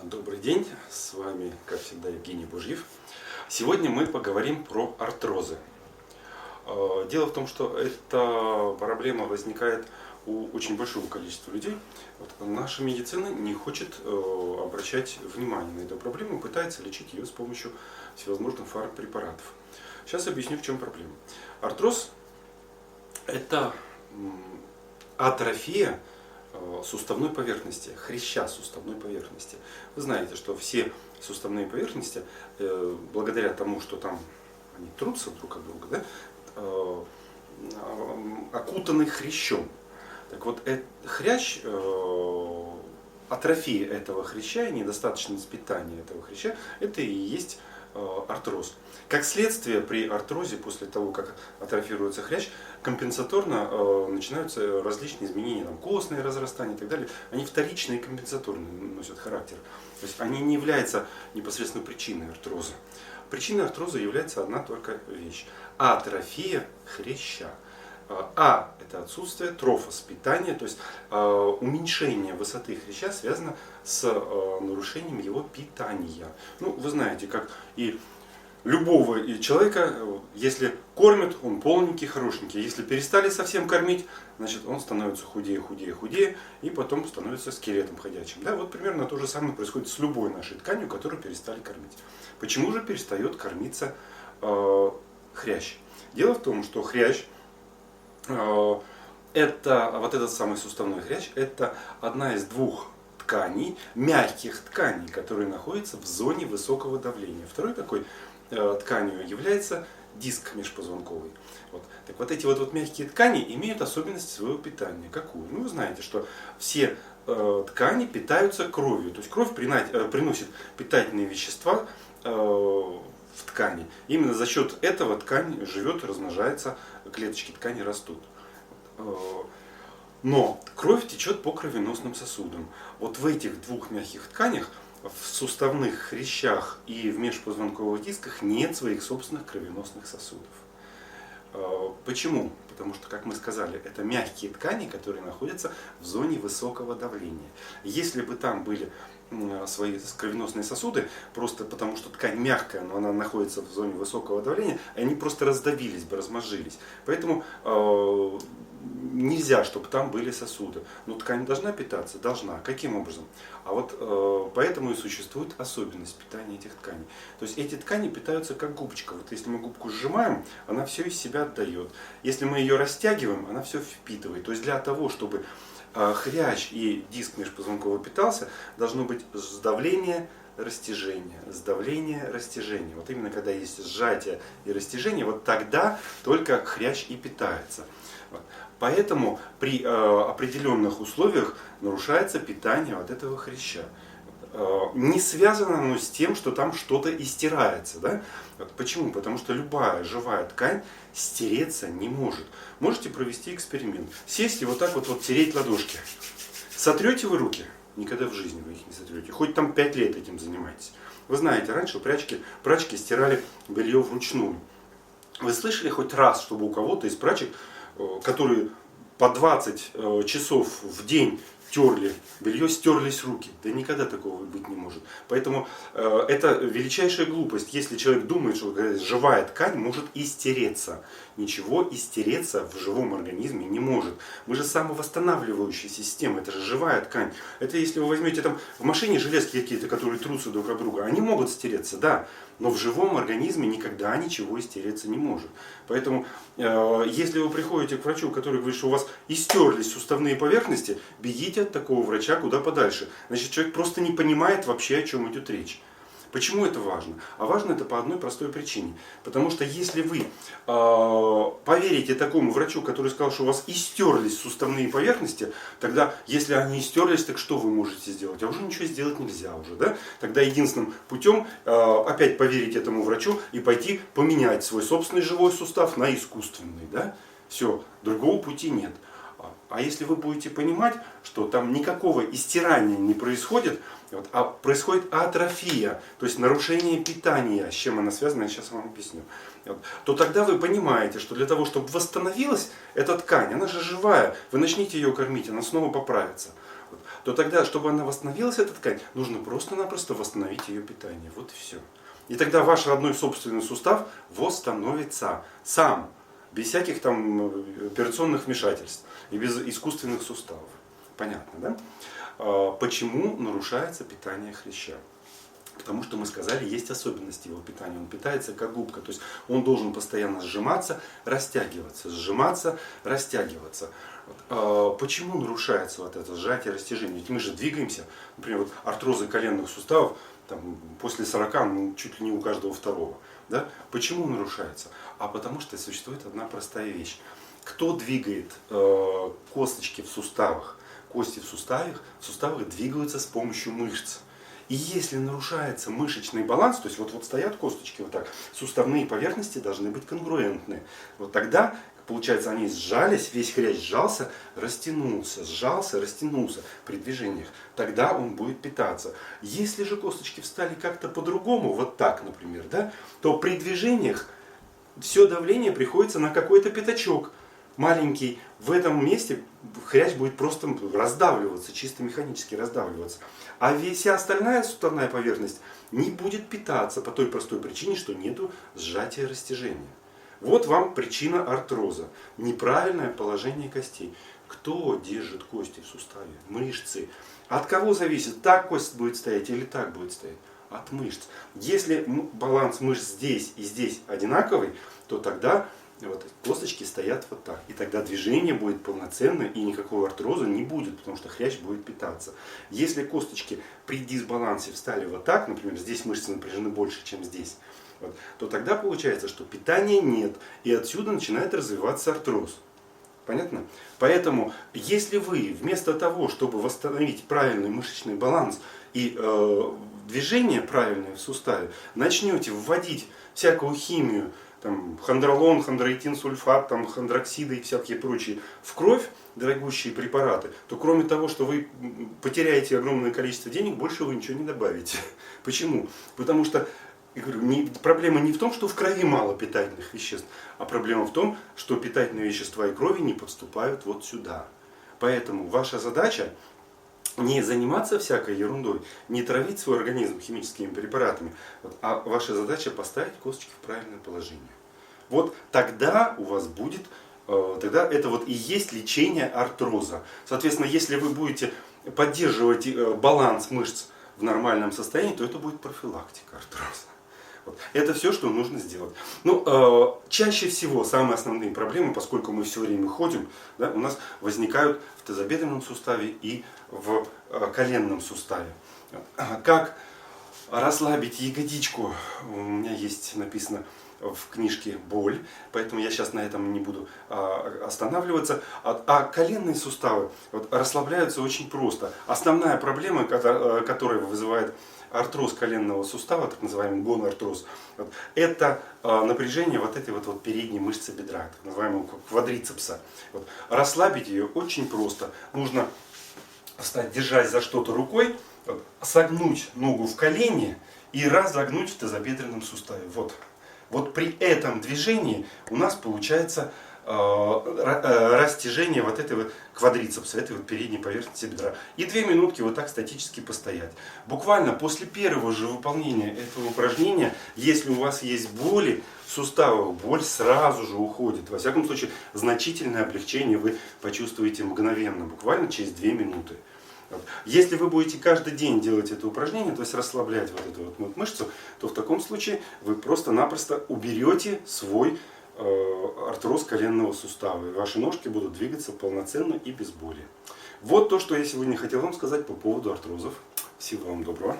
Добрый день, с вами, как всегда, Евгений Бужьев. Сегодня мы поговорим про артрозы. Дело в том, что эта проблема возникает у очень большого количества людей. Наша медицина не хочет обращать внимание на эту проблему, пытается лечить ее с помощью всевозможных фармпрепаратов. Сейчас объясню, в чем проблема. Артроз – это атрофия суставной поверхности, хряща суставной поверхности. Вы знаете, что все суставные поверхности, благодаря тому, что там они трутся друг от друга, окутаны хрящом. Так вот, хрящ, атрофия этого хряща и недостаточность питания этого хряща, это и есть артроз. Как следствие, при артрозе, после того, как атрофируется хрящ, компенсаторно начинаются различные изменения, костные разрастания и так далее. Они вторичные и компенсаторные носят характер. То есть они не являются непосредственно причиной артроза. Причиной артроза является одна только вещь – атрофия хряща. А – это отсутствие трофос, питания, то есть уменьшение высоты хряща связано с нарушением его питания. Вы знаете, как и любого человека, если кормят, он полненький, хорошенький. Если перестали совсем кормить, значит он становится худее, худее, худее, и потом становится скелетом ходячим. Вот примерно то же самое происходит с любой нашей тканью, которую перестали кормить. Почему же перестает кормиться хрящ? Дело в том, что хрящ, этот самый суставной хрящ, это одна из двух тканей, мягких тканей, которые находятся в зоне высокого давления. Второй такой тканью является диск межпозвонковый. Так вот эти мягкие ткани имеют особенность своего питания. Какую? Вы знаете, что все ткани питаются кровью. То есть кровь приносит питательные вещества в ткани. Именно за счет этого ткань живет, размножается, клеточки ткани растут. Но кровь течет по кровеносным сосудам. В этих двух мягких тканях, в суставных хрящах и в межпозвонковых дисках нет своих собственных кровеносных сосудов. Почему? Потому что, как мы сказали, это мягкие ткани, которые находятся в зоне высокого давления. Если бы там были свои кровеносные сосуды, просто потому что ткань мягкая, но она находится в зоне высокого давления, они просто раздавились бы, размозжились. Поэтому нельзя, чтобы там были сосуды. Но ткань должна питаться? Должна. Каким образом? Поэтому и существует особенность питания этих тканей. То есть эти ткани питаются как губочка. Если мы губку сжимаем, она все из себя отдает. Если мы ее растягиваем, она все впитывает. То есть для того, чтобы хрящ и диск межпозвонковый питался, должно быть сдавление, растяжение, сдавление, растяжение. Именно когда есть сжатие и растяжение, тогда только хрящ и питается. Поэтому при определенных условиях нарушается питание этого хряща. Не связано оно с тем, что там что-то истирается. Почему? Потому что любая живая ткань стереться не может. Можете провести эксперимент. Сесть и так тереть ладошки. Сотрете вы руки? Никогда в жизни вы их не сотрете. Хоть там 5 лет этим занимаетесь. Вы знаете, раньше прачки стирали белье вручную. Вы слышали хоть раз, чтобы у кого-то из прачек, которые по 20 часов в день терли белье, стерлись руки? Да никогда такого быть не может. Поэтому это величайшая глупость, если человек думает, что живая ткань может истереться. Ничего истереться в живом организме не может. Мы же самовосстанавливающая система, это же живая ткань. Это если вы возьмете в машине железки какие-то, которые трутся друг об друга, они могут стереться, да. Но в живом организме никогда ничего истереться не может. Поэтому, если вы приходите к врачу, который говорит, что у вас истерлись суставные поверхности, бегите от такого врача куда подальше. Значит, человек просто не понимает вообще, о чем идет речь. Почему это важно? А важно это по одной простой причине. Потому что если вы поверите такому врачу, который сказал, что у вас истерлись суставные поверхности, тогда, если они истерлись, так что вы можете сделать? А уже ничего сделать нельзя уже. Да? Тогда единственным путем опять поверить этому врачу и пойти поменять свой собственный живой сустав на искусственный. Да? Все, другого пути нет. А если вы будете понимать, что там никакого истирания не происходит, а происходит атрофия, то есть нарушение питания, с чем она связана, я сейчас вам объясню, то тогда вы понимаете, что для того, чтобы восстановилась эта ткань, она же живая, вы начните ее кормить, она снова поправится. то тогда, чтобы она восстановилась, эта ткань, нужно просто-напросто восстановить ее питание. Вот и все. И тогда ваш родной собственный сустав восстановится сам, без всяких там операционных вмешательств и без искусственных суставов. Понятно, да? Почему нарушается питание хряща? Потому что мы сказали, есть особенности его питания. Он питается как губка. То есть он должен постоянно сжиматься, растягиваться. Сжиматься, растягиваться. Почему нарушается вот это сжатие, растяжение? Ведь мы же двигаемся. Например, вот артрозы коленных суставов там, после 40, ну, чуть ли не у каждого второго. Да? Почему нарушается? А потому что существует одна простая вещь. Кто двигает косточки в суставах? Кости в суставах двигаются с помощью мышц. И если нарушается мышечный баланс, то есть вот стоят косточки вот так, суставные поверхности должны быть конгруентны. Вот тогда, получается, они сжались, весь хрящ сжался, растянулся, сжался, растянулся при движениях. Тогда он будет питаться. Если же косточки встали как-то по-другому, вот так, например, да, то при движениях все давление приходится на какой-то пятачок маленький. В этом месте хрящ будет просто раздавливаться, чисто механически раздавливаться. А вся остальная суставная поверхность не будет питаться по той простой причине, что нету сжатия растяжения. Вот вам причина артроза. Неправильное положение костей. Кто держит кости в суставе? Мышцы. От кого зависит, так кость будет стоять или так будет стоять? От мышц. Если баланс мышц здесь и здесь одинаковый, то тогда вот косточки стоят вот так. И тогда движение будет полноценное и никакого артроза не будет, потому что хрящ будет питаться. Если косточки при дисбалансе встали вот так, например, здесь мышцы напряжены больше, чем здесь, вот, то тогда получается, что питания нет. И отсюда начинает развиваться артроз. Понятно? Поэтому, если вы вместо того, чтобы восстановить правильный мышечный баланс и движение правильное в суставе, начнете вводить всякую химию, там, хондролон, хондроитин, сульфат, там, хондроксиды и всякие прочие в кровь, дорогущие препараты, то кроме того, что вы потеряете огромное количество денег, больше вы ничего не добавите. Почему? Потому что я говорю, проблема не в том, что в крови мало питательных веществ, а проблема в том, что питательные вещества и крови не подступают вот сюда. Поэтому ваша задача не заниматься всякой ерундой, не травить свой организм химическими препаратами, а ваша задача поставить косточки в правильное положение. Вот тогда у вас будет, тогда это вот и есть лечение артроза. Соответственно, если вы будете поддерживать баланс мышц в нормальном состоянии, то это будет профилактика артроза. Вот. Это все, что нужно сделать. Ну, чаще всего самые основные проблемы, поскольку мы все время ходим, да, у нас возникают в тазобедренном суставе и в коленном суставе. Как расслабить ягодичку? У меня есть написано в книжке «Боль», поэтому я сейчас на этом не буду останавливаться. А коленные суставы вот, расслабляются очень просто. Основная проблема, которая вызывает артроз коленного сустава, так называемый гонартроз, вот, это напряжение вот этой вот передней мышцы бедра, так называемого квадрицепса. Вот. Расслабить ее очень просто. Нужно встать, держась за что-то рукой, вот, согнуть ногу в колене и разогнуть в тазобедренном суставе. Вот при этом движении у нас получается растяжение вот этого квадрицепса, этой вот передней поверхности бедра. И 2 минутки вот так статически постоять. Буквально после первого же выполнения этого упражнения, если у вас есть боли в суставах, боль сразу же уходит. Во всяком случае, значительное облегчение вы почувствуете мгновенно, буквально через 2 минуты. Вот. Если вы будете каждый день делать это упражнение, то есть расслаблять вот эту вот мышцу, то в таком случае вы просто-напросто уберете свой артроз коленного сустава. И ваши ножки будут двигаться полноценно и без боли. Вот то, что я сегодня хотел вам сказать по поводу артрозов. Всего вам доброго.